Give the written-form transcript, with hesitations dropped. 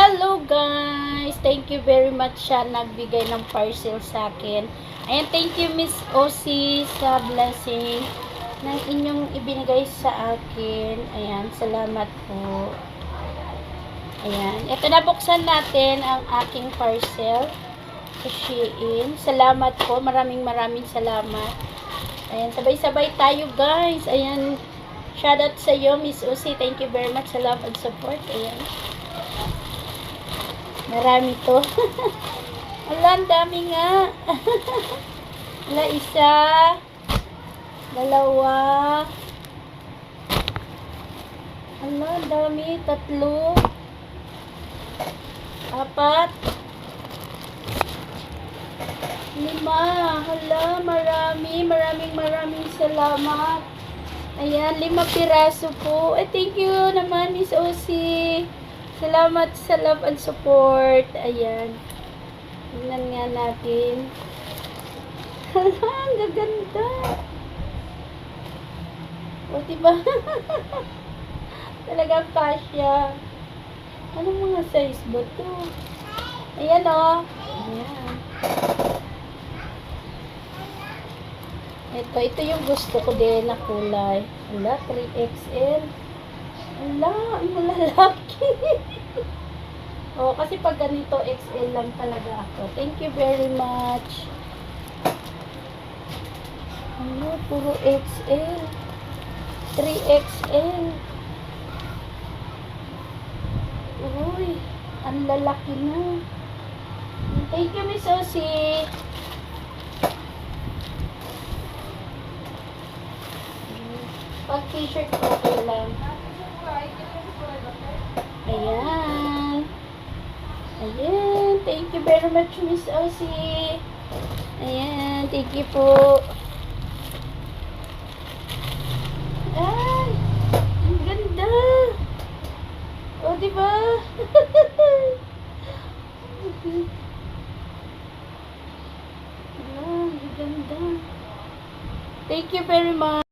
Hello guys! Thank you very much siya nagbigay ng parcel sa akin. Ayan, thank you Miss Osi sa blessing ng inyong ibinigay sa akin. Ayan, salamat po. Ayan, ito na, buksan natin ang aking parcel sa Shein. Salamat po, maraming salamat. Ayan, sabay-sabay tayo guys. Ayan, shoutout sa iyo Miss Osi. Thank you very much sa love and support. Ayan. Marami to. Ala, ang dami nga. Ala, isa. Dalawa. Ala, ang dami. Tatlo. Apat. Lima. Hala, marami. Maraming salamat. Ayan, 5 piraso po. Thank you naman, Miss Osi. Salamat sa love and support. Ayan. Tingnan nga natin. Hala, ang gaganda. O, diba? Talagang kasya. Anong mga size ba to? Ayan, o. Ayan. Ito yung gusto ko din na kulay. Hala, 3XL. Hala, ang malalaki. Oh, kasi pag ganito, XL lang talaga ako. Thank you very much. Ano, puro XL. 3XL. Uy, ang lalaki na. Thank you, Miss Osi. Pag t-shirt, okay lang. Ayan. Ayan. Thank you very much, Miss Osi. Ayan. Thank you po. Ay! Ang ganda! O, diba? Ang ganda. Thank you very much.